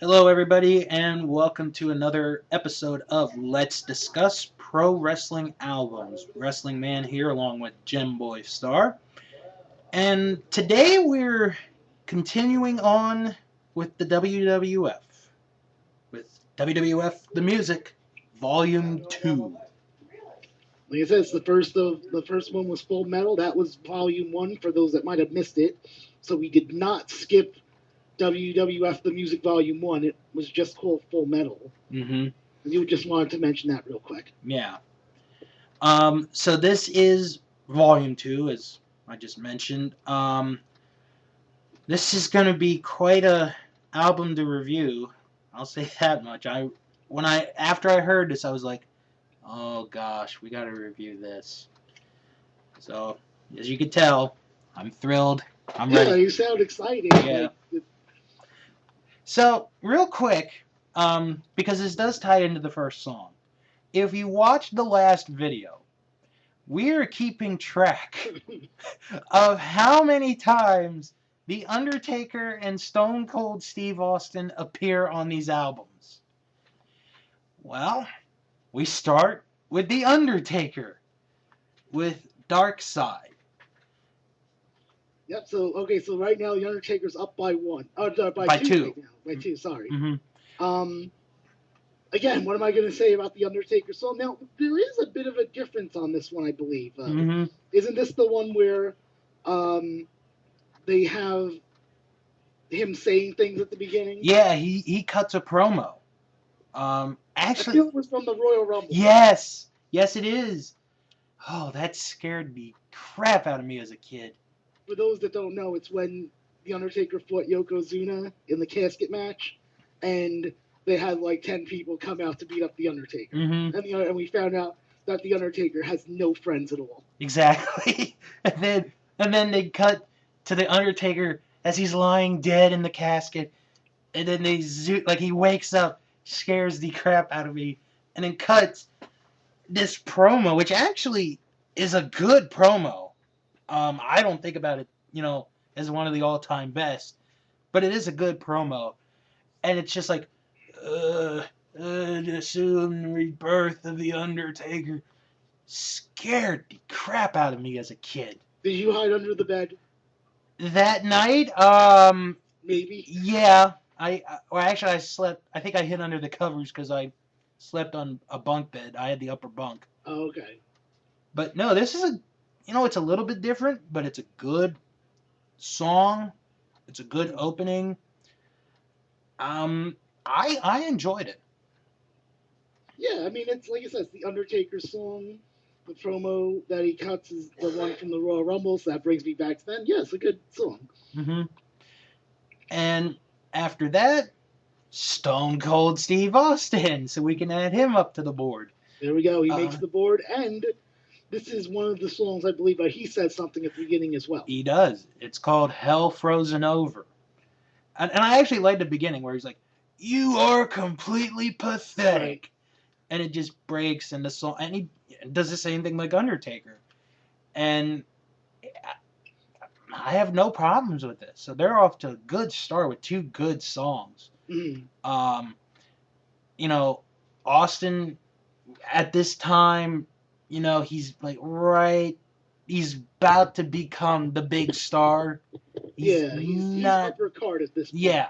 Hello, everybody, and welcome to another episode of Let's Discuss Pro Wrestling Albums. Wrestlingman here, along with Jim Boy Star. And today we're continuing on with the WWF, with WWF The Music, Volume 2. Like I said, it's the first one was Full Metal. That was Volume One for those that might have missed it. So we did not skip WWF the Music Volume One. It was just called Full Metal. Mm-hmm. You just wanted to mention that real quick. Yeah. So this is Volume 2, as I just mentioned. This is going to be quite a album to review. I'll say that much. After I heard this, I was like, "Oh gosh, we got to review this." So, as you can tell, I'm thrilled. I'm Yeah, ready. you sound excited. Yeah. So, real quick, because this does tie into the first song. If you watched the last video, we are keeping track of how many times The Undertaker and Stone Cold Steve Austin appear on these albums. Well, we start with The Undertaker with Dark Side. Yep. So right now the Undertaker's up by one. Oh, no, by By two two. right now. By two. Sorry. Mm-hmm. Um. Again, what am I going to say about the Undertaker song? Now there is a bit of a difference on this one, I believe. Mm-hmm. Isn't this the one where um, they have him saying things at the beginning? Yeah, he cuts a promo. I Actually, feel it was from the Royal Rumble. yes, it is. Oh, that scared the crap out of me as a kid. For those that don't know, it's when the Undertaker fought Yokozuna in the casket match, and they had like 10 people come out to beat up the Undertaker, Mm-hmm. and we found out that the Undertaker has no friends at all. Exactly. and then they cut to the Undertaker as he's lying dead in the casket, and then like he wakes up, scares the crap out of me, and then cuts this promo, which actually is a good promo. I don't think about it, as one of the all-time best, but it is a good promo, and it's just like, the soon rebirth of the Undertaker scared the crap out of me as a kid. Did you hide under the bed? That night, Maybe. yeah, actually I slept. I think I hid under the covers because I slept on a bunk bed. I had the upper bunk. Oh, okay. But no, this is it's a little bit different, but it's a good song. It's a good opening. I enjoyed it. Yeah, I mean, it's like I said, it's the Undertaker song. The promo that he cuts is the one from the Royal Rumble, so that brings me back to then. Yeah, it's a good song. Mm-hmm. And after that, Stone Cold Steve Austin, so we can add him up to the board. There we go. He makes the board, and this is one of the songs I believe that he said something at the beginning as well. He does. It's called Hell Frozen Over. And I actually like the beginning where he's like, "You are completely pathetic." Right. And it just breaks in the song. And he does the same thing like Undertaker. And I have no problems with this. So they're off to a good start with two good songs. Mm. Austin at this time, he's like he's about to become the big star. He's upper card at this point. Yeah.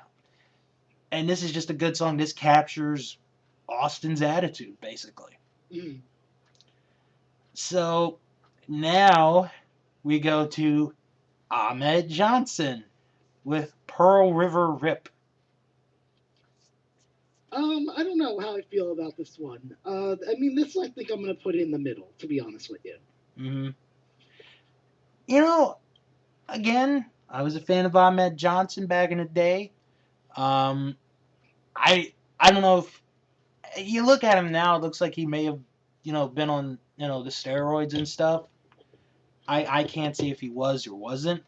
And this is just a good song. This captures Austin's attitude, basically. Mm. So now we go to Ahmed Johnson with Pearl River Rip. I don't know how I feel about this one. I mean, this I think I'm going to put in the middle, to be honest with you. Mm-hmm. Again, I was a fan of Ahmed Johnson back in the day. I don't know if you look at him now, it looks like he may have, been on, the steroids and stuff. I can't say if he was or wasn't.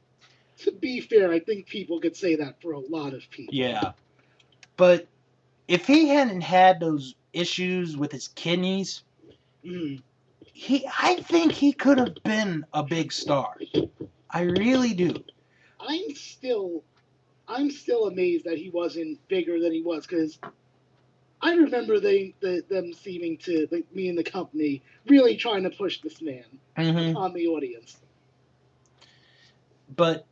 To be fair, I think people could say that for a lot of people. Yeah. But if he hadn't had those issues with his kidneys, I think he could have been a big star. I really do. I'm still I'm still amazed that he wasn't bigger than he was, because I remember them seeming to, like, me and the company, really trying to push this man Mm-hmm. upon the audience. But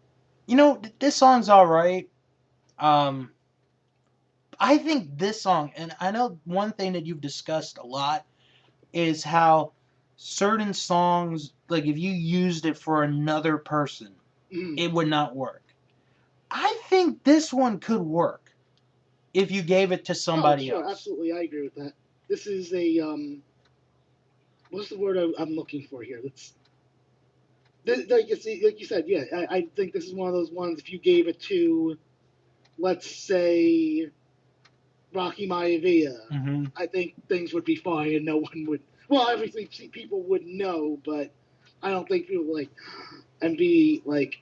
this song's all right. I think this song, and I know one thing that you've discussed a lot is how certain songs, like if you used it for another person, Mm. it would not work. I think this one could work if you gave it to Oh, somebody sure, else. absolutely, I agree with that. This is a what's the word I'm looking for here? Like you said, yeah. I think this is one of those ones. If you gave it to, let's say, Rocky Maivia, Mm-hmm. I think things would be fine, and no one would. Well, obviously, people would know, but I don't think people would, like, and be like,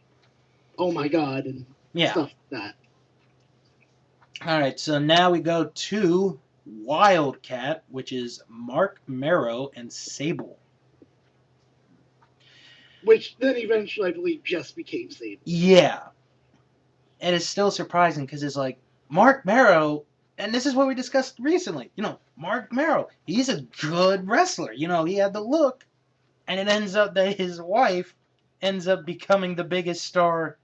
"Oh my god," and Yeah. stuff like that. All right. So now we go to Wildcat, which is Mark Marrow and Sable. Which then eventually, I believe, just became Sable. Yeah. And it's still surprising because it's like Mark Marrow, and this is what we discussed recently. Mark Marrow, he's a good wrestler. He had the look, and it ends up that his wife ends up becoming the biggest star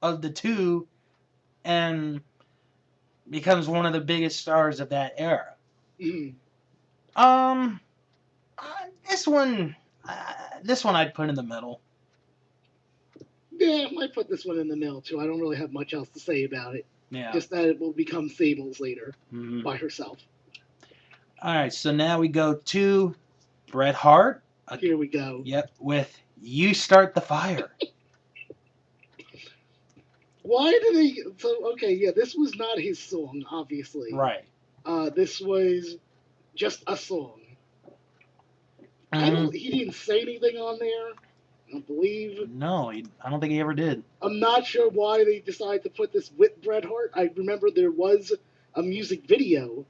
of the two and becomes one of the biggest stars of that era. Mm. Um, this one, I'd put in the middle. Yeah, I might put this one in the middle too. I don't really have much else to say about it. Yeah. Just that it will become Sable's later Mm-hmm. by herself. All right, so now we go to Bret Hart. Here we go. Yep, with "You Start the Fire." Why did they? So okay, yeah, this was not his song, obviously. Right. This was just a song. Mm-hmm. He didn't say anything on there. I don't believe. No, I don't think he ever did. I'm not sure why they decided to put this with Bret Hart. I remember there was a music video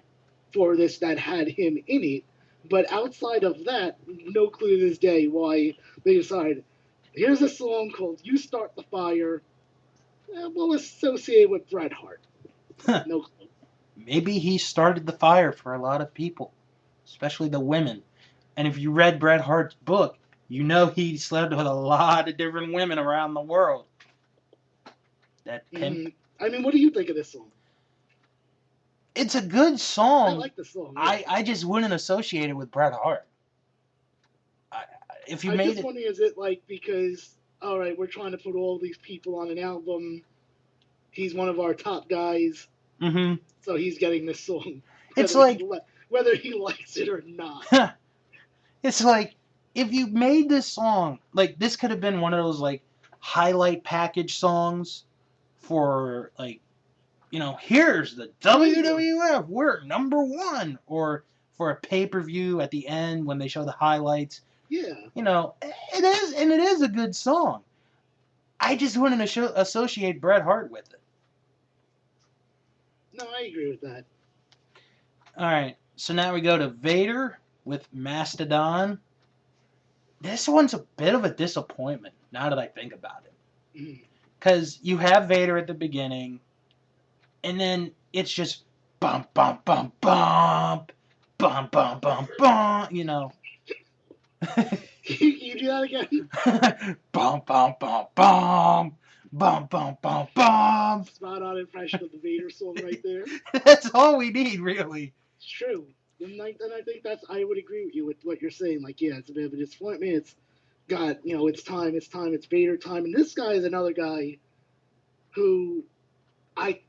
for this that had him in it, but outside of that, no clue to this day why they decided, here's a song called "You Start the Fire." We'll associate it with Bret Hart. No clue. Maybe he started the fire for a lot of people, especially the women. And if you read Bret Hart's book, he slept with a lot of different women around the world. That pimp. I mean, what do you think of this song? It's a good song. I like the song. Yeah. I just wouldn't associate it with Bret Hart. If you I'm made just it, wondering, is it like because, all right, we're trying to put all these people on an album. He's one of our top guys, mm-hmm. so he's getting this song. It's like whether he likes it or not. It's like if you made this song, like this could have been one of those like highlight package songs for like, here's the WWF, we're number one, or for a pay-per-view at the end when they show the highlights. Yeah. It is a good song. I just wouldn't associate Bret Hart with it. No, I agree with that. All right, so now we go to Vader with Mastodon. This one's a bit of a disappointment now that I think about it. Because you have Vader at the beginning, and then it's just bump, bump, bump, bump, bump, bump, bump, bump, Can you do that again? Bump, bump, bump, bump, bump, bump, bump, bump. Spot on impression of the Vader song right there. That's all we need, really. It's true. And I think I would agree with you with what you're saying. Like, yeah, it's a bit of a disappointment. It's got, it's time, it's Vader time. And this guy is another guy who I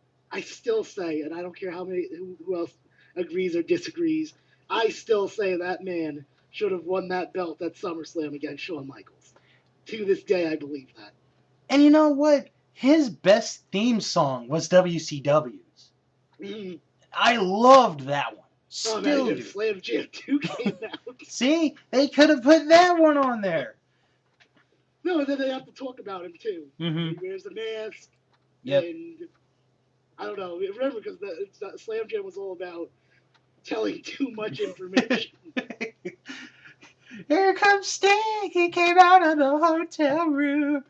still say, and I don't care who else agrees or disagrees, I still say that man should have won that belt at SummerSlam against Shawn Michaels. To this day, I believe that. And you know what? His best theme song was WCW's. Mm-hmm. I loved that one. Still do. Slam Jam 2 came out. See? They could have put that one on there. No, and then they have to talk about him, too. Mm-hmm. He wears the mask. Yep. And I don't know. Remember, because the Slam Jam was all about telling too much information. Here comes Sting. He came out of the hotel room.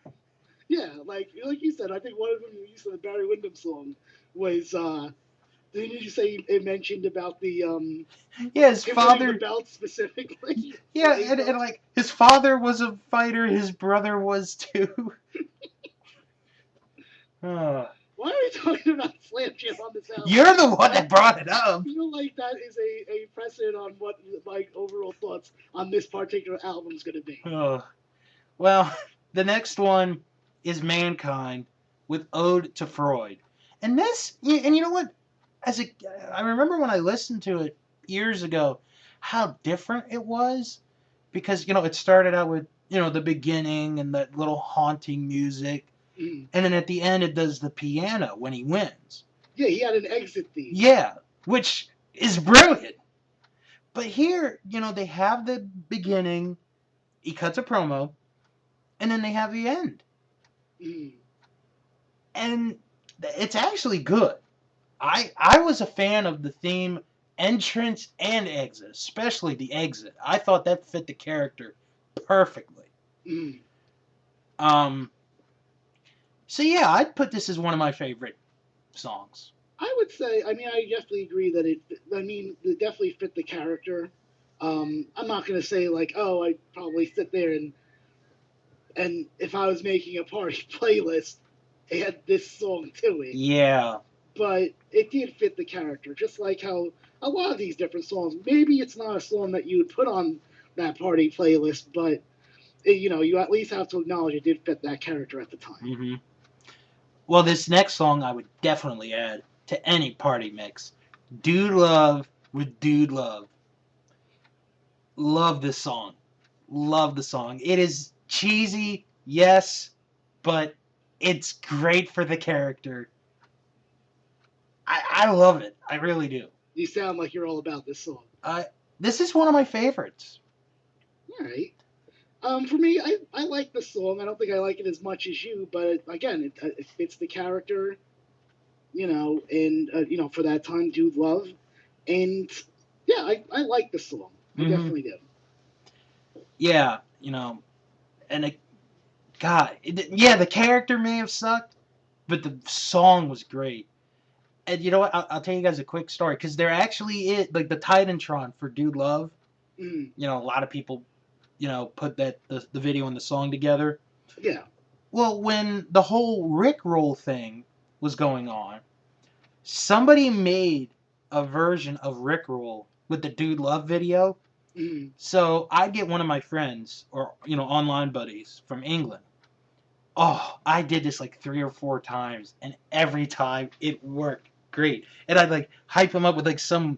Yeah, like you said, I think one of them you said the Barry Windham song was didn't you say it mentioned about the Yeah, his him winning the father. belt specifically for Yeah, and AFL? like his father was a fighter, his brother was too. Oh. Why are we talking about Slam Jam on this album? You're the one I that brought it up. feel like that is a precedent on what my overall thoughts on this particular album is going to be. Oh. Well, the next one is Mankind with Ode to Freud. And this, and you know what? As a, I remember when I listened to it years ago, how different it was. Because, it started out with, the beginning and that little haunting music. Mm. And then at the end, it does the piano when he wins. Yeah, he had an exit theme. Yeah, which is brilliant. But here, they have the beginning, he cuts a promo, and then they have the end. Mm. And it's actually good. I was a fan of the theme entrance and exit, especially the exit. I thought that fit the character perfectly. Mm. Um, so yeah, I'd put this as one of my favorite songs. I would say, I mean, I definitely agree that it definitely fit the character. I'm not going to say like, oh, I'd probably sit there and if I was making a party playlist, it had this song to it. Yeah. But it did fit the character, just like how a lot of these different songs. Maybe it's not a song that you would put on that party playlist, but you at least have to acknowledge it did fit that character at the time. Mm-hmm. Well, this next song I would definitely add to any party mix. Dude Love with Dude Love. Love this song. Love the song. It is cheesy, yes, but it's great for the character. I love it. I really do. You sound like you're all about this song. This is one of my favorites. All right. For me, I like the song. I don't think I like it as much as you, but again, it fits the character, and for that time, Dude Love, and yeah, I like the song. I definitely do. Yeah, and yeah, the character may have sucked, but the song was great. And you know what? I'll tell you guys a quick story because there actually is like the Titantron for Dude Love. Mm. A lot of people, put the video and the song together. Yeah. Well, when the whole Rickroll thing was going on, somebody made a version of Rickroll with the Dude Love video. Mm. So I get one of my friends or online buddies from England. Oh, I did this like 3 or 4 times, and every time it worked great. And I'd like hype him up with like some,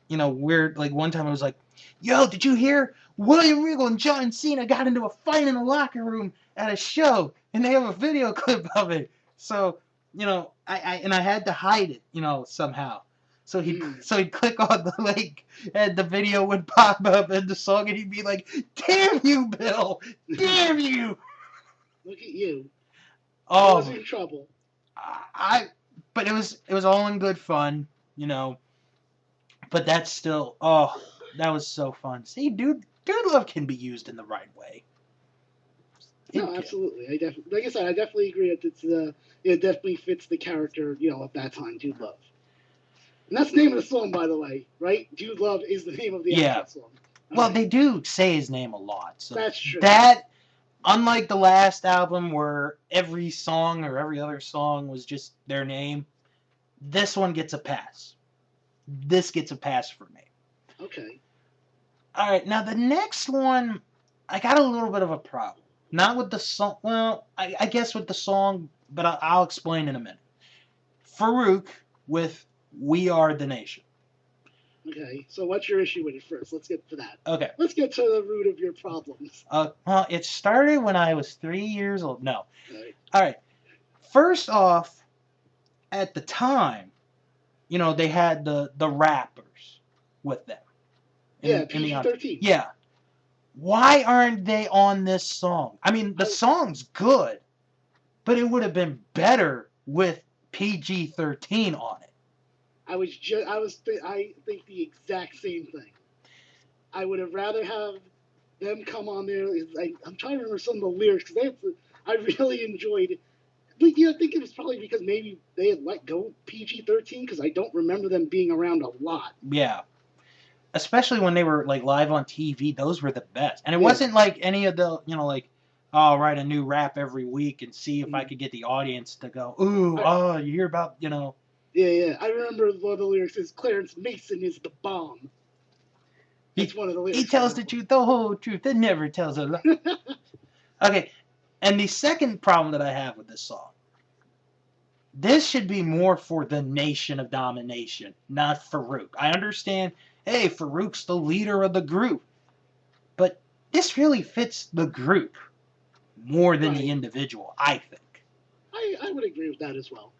weird, like one time I was like, yo, did you hear William Regal and John Cena got into a fight in the locker room at a show, and they have a video clip of it. So, I had to hide it, somehow. So he'd click on the link, and the video would pop up in the song, and he'd be like, "Damn you, Bill! Damn you!" Look at you. Oh, I was in trouble. But it was all in good fun, But that's still, that was so fun. See, Dude Love can be used in the right way. No, absolutely. Like I said, I definitely agree that it definitely fits the character, of that time, Dude Love. And that's the name of the song, by the way, right? Dude Love is the name of the actual song. Well, they do say his name a lot. So that's true. That, unlike the last album where every song or every other song was just their name, this one gets a pass. This gets a pass for me. Okay. All right, now the next one, I got a little bit of a problem. Not with the song, well, I guess with the song, but I'll explain in a minute. Farouk with We Are the Nation. Okay, so what's your issue with it first? Let's get to that. Okay. Let's get to the root of your problems. Well, it started when I was 3 years old. No. All right. First off, at the time, they had the rappers with them. PG-13. Yeah. Why aren't they on this song? I mean, the song's good, but it would have been better with PG-13 on it. I think the exact same thing. I would have rather have them come on there. I'm trying to remember some of the lyrics because I really enjoyed. But I think it was probably because maybe they had let go PG-13 because I don't remember them being around a lot. Yeah. Especially when they were like live on TV, those were the best. And it Yeah. wasn't like any of the, like, oh, I'll write a new rap every week and see if I could get the audience to go, ooh, you hear about, Yeah. I remember one of the lyrics is Clarence Mason is the bomb. That's one of the lyrics. He tells the truth, the whole truth. It never tells a lie. Okay. And the second problem that I have with this song, this should be more for the Nation of Domination, not Farouk. I understand, hey, Farouk's the leader of the group. But this really fits the group more than the individual, I think. I would agree with that as well.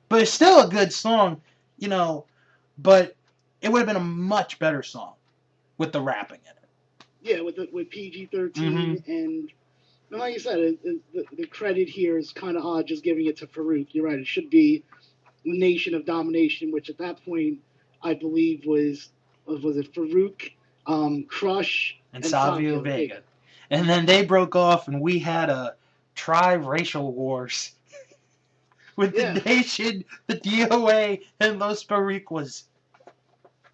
But it's still a good song, but it would have been a much better song with the rapping in it. Yeah, with PG-13 and like you said, the credit here is kind of odd just giving it to Farouk. You're right. It should be Nation of Domination, which at that point I believe was it Farouk, Crush, and Savio Vega. And then they broke off, and we had a tri-racial wars with the Nation, the DOA, and Los Boricuas.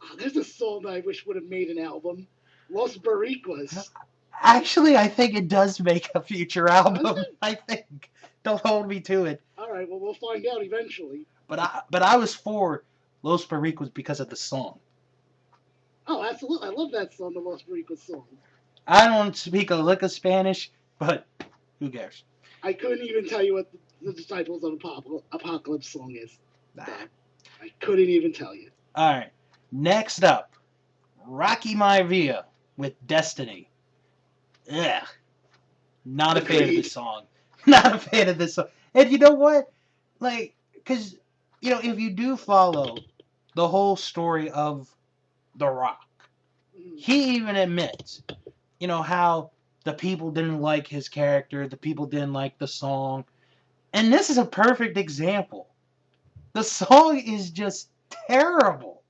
Oh, there's a song that I wish would have made an album. Los Boricuas. Actually, I think it does make a future album. I think. Don't hold me to it. All right, well, we'll find out eventually. But I was for Los Boricuas because of the song. Oh, absolutely. I love that song, the Los Boricuas song. I don't speak a lick of Spanish, but who cares? I couldn't even tell you what the Disciples of Apocalypse song is. Nah. I couldn't even tell you. All right. Next up, Rocky Maivia with Destiny. Ugh. Not a fan of this song. Not a fan of this song. And you know what? Like, because, if you do follow the whole story of The Rock, he even admits, how the people didn't like his character, the people didn't like the song. And this is a perfect example. The song is just terrible.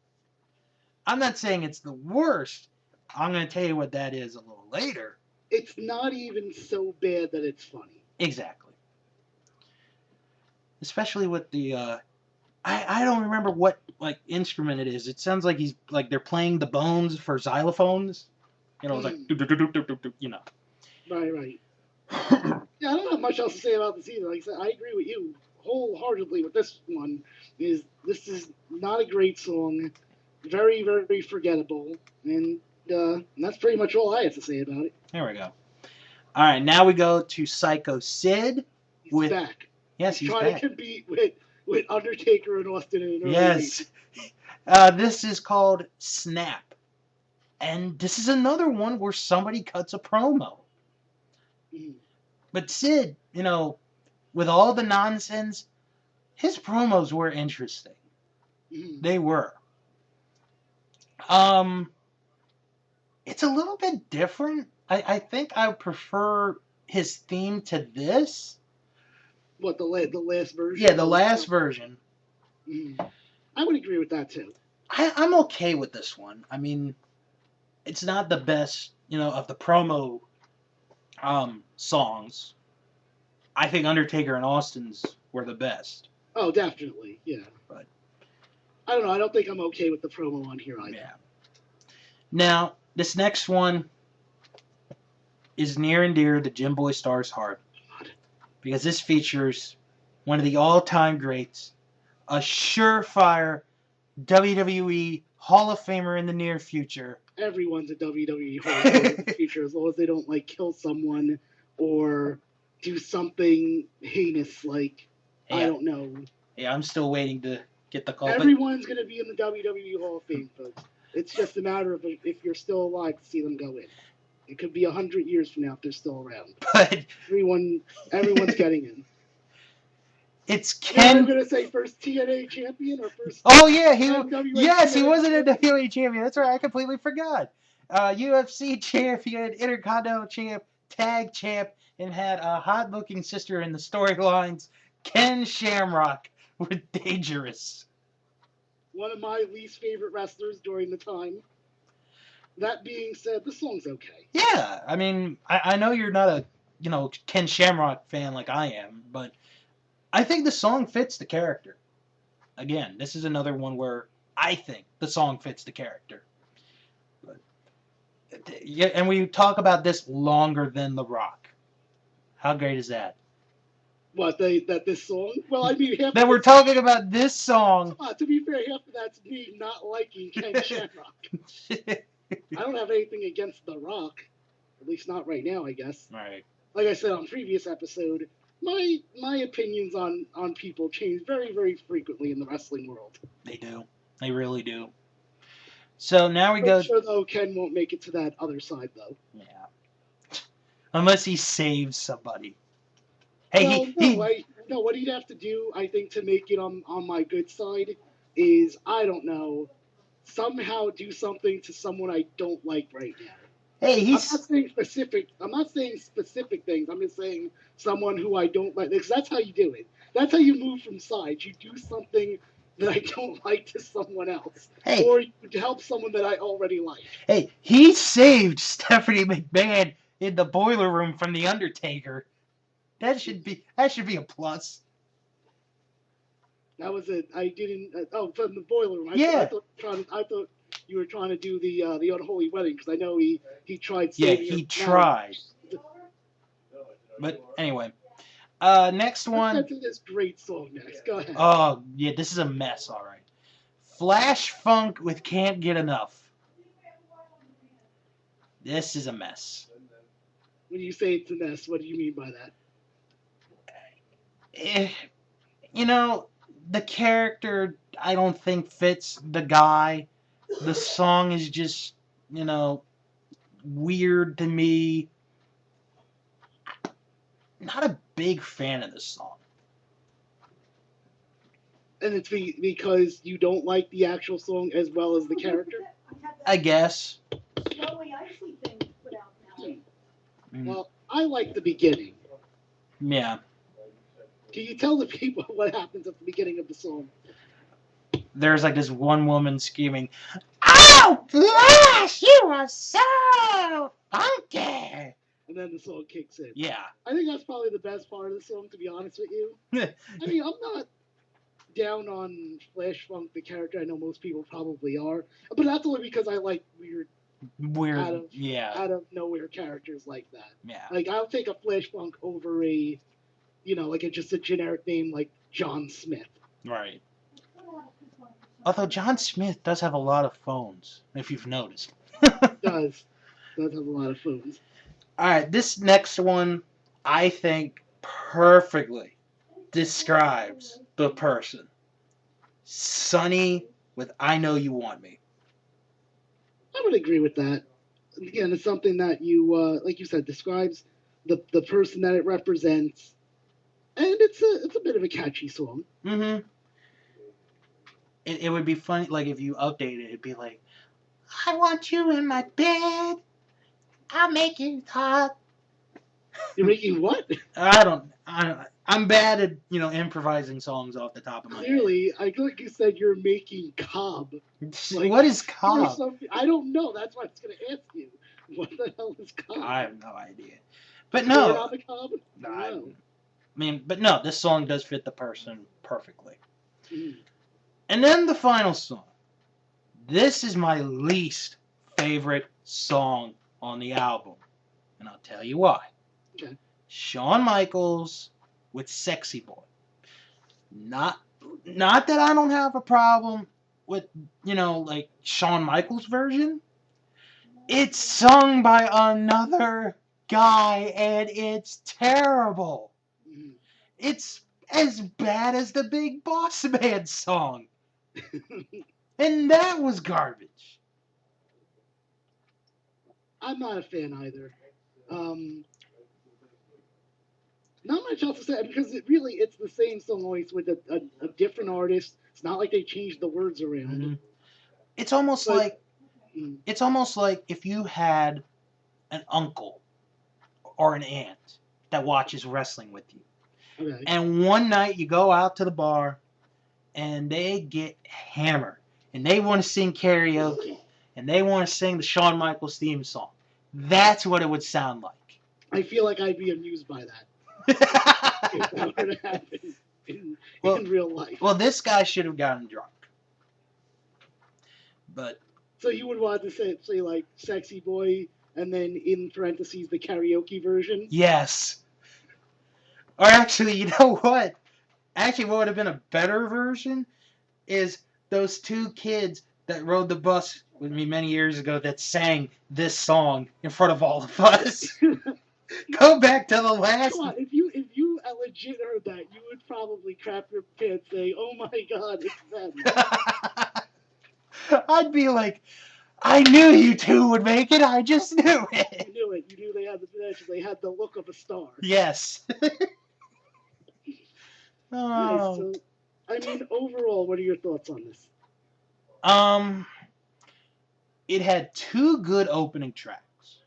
I'm not saying it's the worst. I'm going to tell you what that is a little later. It's not even so bad that it's funny. Exactly. Especially with the, I don't remember what, instrument it is. It sounds like they're playing the bones for xylophones. It's like, Right. Yeah, I don't have much else to say about this either. Like I said, I agree with you wholeheartedly with this one. This is not a great song. Very, very forgettable. And that's pretty much all I have to say about it. There we go. All right, now we go to Psycho Sid. He's back. Yes, he's trying back. to compete with Undertaker and Austin in an early Yes. This is called Snap. And this is another one where somebody cuts a promo. But Sid, with all the nonsense, his promos were interesting. They were. It's a little bit different. I think I prefer his theme to this. What, the last version? Yeah, the last version. I would agree with that too. I'm okay with this one. I mean, it's not the best, of the promo songs. I think Undertaker and Austin's were the best. Oh, definitely, yeah. But I don't know. I don't think I'm okay with the promo on here either. Yeah. Now, this next one is near and dear to Jim Boy Star's heart because this features one of the all-time greats, a surefire WWE Hall of Famer in the near future. Everyone's a WWE Hall of Famer in the future as long as they don't kill someone or do something heinous like I don't know. Yeah, I'm still waiting to get the call. Everyone's going to be in the WWE Hall of Fame, folks. It's just a matter of if you're still alive to see them go in. It could be 100 years from now if they're still around. But everyone's getting in. It's Ken. I'm going to say first TNA champion or first. Oh yeah, he wasn't a WWE champion. That's right, I completely forgot. UFC champion, Intercontinental champ, tag champ, and had a hot-looking sister in the storylines. Ken Shamrock with Dangerous. One of my least favorite wrestlers during the time. That being said, the song's okay. Yeah, I mean, I know you're not a Ken Shamrock fan like I am, but I think the song fits the character. Again, this is another one where I think the song fits the character. But, yeah, and we talk about this longer than The Rock. How great is that? What that this song? Well, I mean, half Then of we're it's, talking about this song. to be fair, half of that's me not liking Ken Shamrock. I don't have anything against The Rock, at least not right now, I guess. Right. Like I said on previous episode, my opinions on people change very, very frequently in the wrestling world. They do. They really do. So now we I'm go. sure though Ken won't make it to that other side though. Yeah. Unless he saves somebody. Hey, Well, he no. What he'd have to do, I think, to make it on my good side, is I don't know, somehow do something to someone I don't like right now. hey, I'm he's not saying specific. I'm not saying specific things. I'm just saying someone who I don't like. Because that's how you do it. That's how you move from sides. You do something that I don't like to someone else, hey, or you help someone that I already like. hey, he saved Stephanie McMahon in the boiler room from the Undertaker. That should be a plus. That was it. I didn't. From the boiler room. Yeah. I thought you were trying to do the unholy wedding because I know he tried Yeah, saving her. he tried. But anyway, next Let's one. get to this great song next. Go ahead. Oh yeah, this is a mess. All right. Flash Funk with Can't Get Enough. This is a mess. When you say it's a mess, what do you mean by that? You know, the character I don't think fits the guy. The song is just, weird to me. Not a big fan of this song. And it's because you don't like the actual song as well as the character? I guess. Well, I like the beginning. Yeah. Can you tell the people what happens at the beginning of the song? There's like this one woman screaming, "Oh, Flash, you are so funky!" And then the song kicks in. Yeah. I think that's probably the best part of the song, to be honest with you. I mean, I'm not down on Flash Funk, the character. I know most people probably are. But that's only because I like weird out of nowhere characters like that. Yeah. Like, I'll take a Flash Funk over just a generic name like John Smith. Right. Although John Smith does have a lot of phones, if you've noticed. does have a lot of phones. All right, this next one, I think, perfectly describes the person. Sonny with "I Know You Want Me." I would agree with that. Again, it's something that you, like you said, describes the person that it represents, and it's a bit of a catchy song. Mm-hmm. It would be funny, like, if you update it, it'd be like, "I want you in my bed. I'll make it hot." You're making what? I'm bad at, improvising songs off the top of my head. Clearly, I feel like you said you're making Cobb. Like, what is Cobb? I don't know. That's why I was going to ask you. What the hell is Cobb? I have no idea. But no. On the Cobb? But no, this song does fit the person perfectly. Mm. And then the final song. This is my least favorite song on the album. And I'll tell you why. Okay. Shawn Michaels with "Sexy Boy." Not that I don't have a problem with, like Shawn Michaels' version. It's sung by another guy and it's terrible. Mm. It's as bad as the Big Boss Man song. And that was garbage. I'm not a fan either. Not much else to say because it's the same song always with a different artist. It's not like they changed the words around. Mm-hmm. It's almost like if you had an uncle or an aunt that watches wrestling with you. Okay. And one night you go out to the bar and they get hammered and they want to sing karaoke and they want to sing the Shawn Michaels theme song. That's what it would sound like. I feel like I'd be amused by that if that were to happen in real life. Well, this guy should have gotten drunk. But so you would want to say like "sexy boy" and then in parentheses the karaoke version. yes. Or actually, you know what? Actually, what would have been a better version is those two kids that rode the bus with me many years ago that sang this song in front of all of us. Go back to the last. Come on, if you legit heard that, you would probably crap your pants saying, "Oh my God, it's them." I'd be like, I knew you two would make it. I just knew it. You knew it. You knew they had the potential. They had the look of a star. Yes. Nice. Oh. So, I mean, overall, what are your thoughts on this? It had two good opening tracks,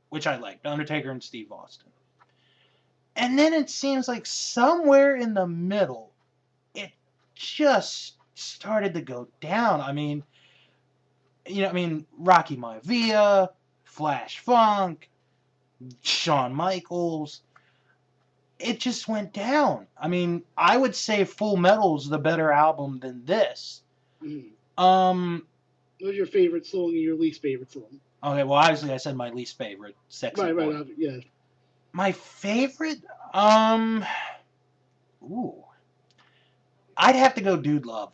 which I liked, Undertaker and Steve Austin. And then it seems like somewhere in the middle, it just started to go down. I mean, Rocky Maivia, Flash Funk, Shawn Michaels. It just went down. I mean, I would say Full Metal's the better album than this. What's your favorite song and your least favorite song? Okay, well, obviously I said my least favorite, Sexy Boy. Right, yeah. My favorite, I'd have to go Dude Love.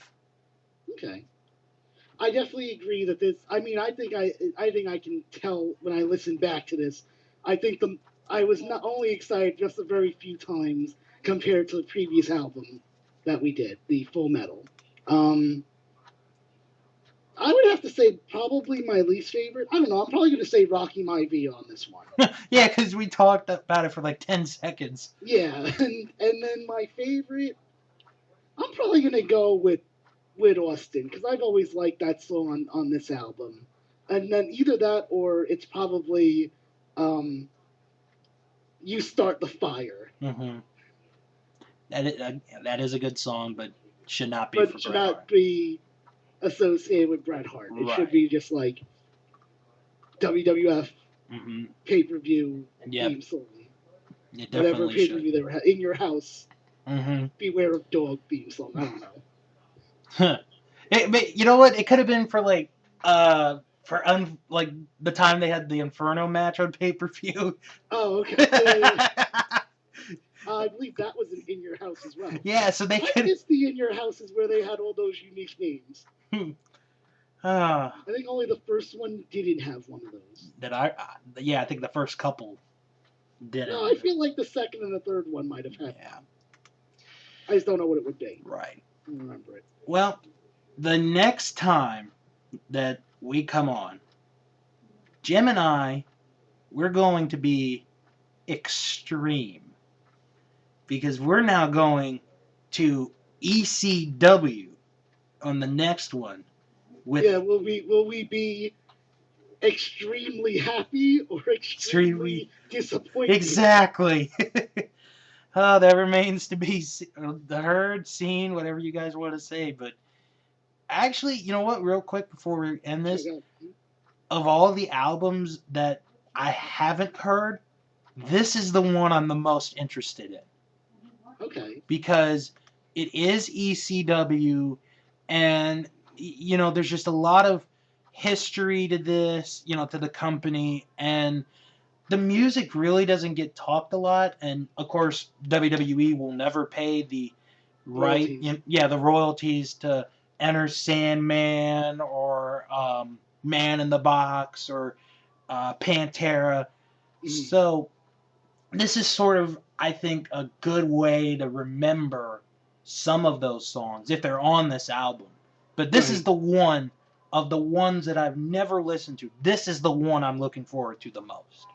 Okay. I definitely agree that this. I mean, I think I can tell when I listen back to this. I think I was not only excited just a very few times compared to the previous album that we did, the Full Metal. I would have to say probably my least favorite. I don't know. I'm probably going to say Rocky Maivia on this one. Yeah, because we talked about it for like 10 seconds. Yeah, and then my favorite, I'm probably going to go with Austin, because I've always liked that song on this album. And then either that or it's probably You Start the Fire. Mm-hmm. That is a good song, but should not be but should not be associated with Bret Hart. It should be just like WWF pay-per-view theme song. Whatever pay-per-view they were in your house. Beware of Dog theme song. I don't know. But you know what? It could have been for like the time they had the Inferno match on pay-per-view. Oh, okay. I believe that was in Your House as well. Yeah, so they could. I guess the In Your House is where they had all those unique names. I think only the first one didn't have one of those. I think the first couple did. No, I feel like the second and the third one might have had. Yeah. I just don't know what it would be. Right. I don't remember it. Well, the next time that we come on, Jim and I, we're going to be extreme. Because we're now going to ECW on the next one. Will we be extremely happy or extremely disappointed? Exactly. That remains to be heard, seen, whatever you guys want to say. But actually, you know what? Real quick before we end this, of all the albums that I haven't heard, this is the one I'm the most interested in. Okay. Because it is ECW, and there's just a lot of history to this, to the company, and the music really doesn't get talked a lot. And of course, WWE will never pay the the royalties to Enter Sandman or Man in the Box or Pantera. So this is sort of, I think, a good way to remember some of those songs if they're on this album. But this is the one of the ones that I've never listened to. This is the one I'm looking forward to the most.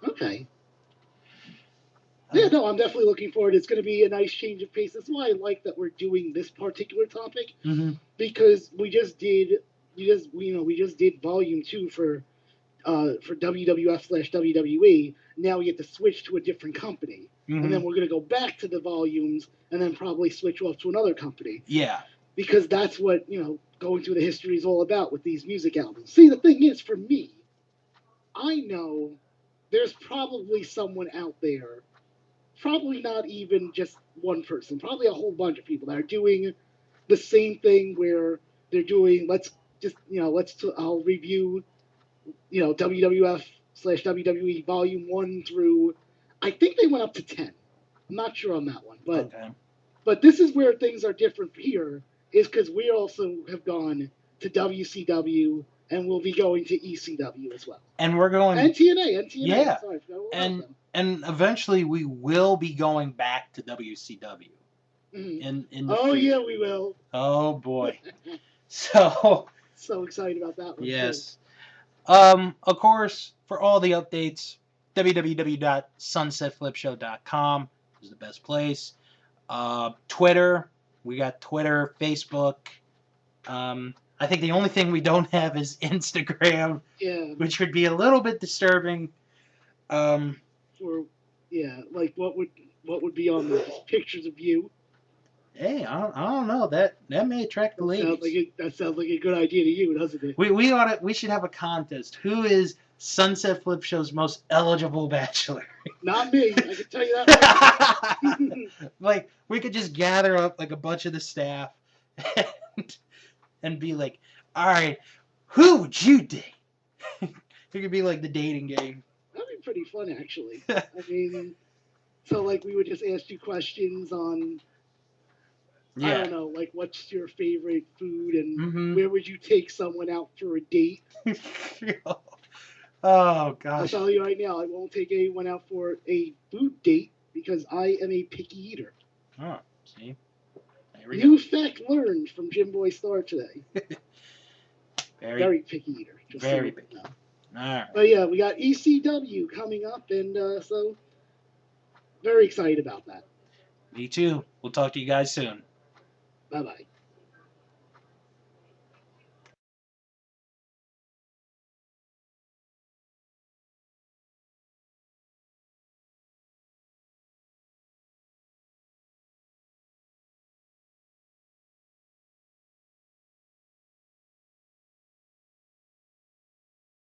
Okay. Yeah, no, I'm definitely looking forward. It's going to be a nice change of pace. That's why I like that we're doing this particular topic, because we just did Volume 2 for WWF/WWE. Now we get to switch to a different company. And then we're going to go back to the volumes and then probably switch off to another company. Yeah. Because that's what, going through the history is all about with these music albums. See, the thing is, for me, I know there's probably someone out there, probably not even just one person, probably a whole bunch of people that are doing the same thing where they're doing, I'll review, WWF/WWE Volume 1 through, I think they went up to 10. I'm not sure on that one, but Okay. but this is where things are different here, is because we also have gone to WCW and we'll be going to ECW as well. And we're going. And TNA. Yeah. Sorry, I forgot all about And them. and eventually we will be going back to WCW. Mhm. In the Oh, future. yeah, we will. Oh boy. So So excited about that one, yes. Of course, for all the updates, www.sunsetflipshow.com is the best place. Twitter, we got Twitter, Facebook. I think the only thing we don't have is Instagram, too. which would be a little bit disturbing. Or like what would be on there? Just pictures of you. Hey, I don't know, that may attract the ladies. That sounds like a good idea to you, doesn't it? We should have a contest. Who is Sunset Flip Show's most eligible bachelor? Not me. I can tell you that. Right. Like, we could just gather up like a bunch of the staff and be like, all right, who would you date? It could be like the dating game. That'd be pretty fun, actually. I mean, so like we would just ask you questions on, I don't know, like what's your favorite food and where would you take someone out for a date? Oh gosh. I'll tell you right now, I won't take anyone out for a food date because I am a picky eater. Oh, see? New fact learned from Jim Boy Star today. Very picky eater. Very picky. All right. But yeah, we got ECW coming up, and so very excited about that. Me too. We'll talk to you guys soon. Bye-bye.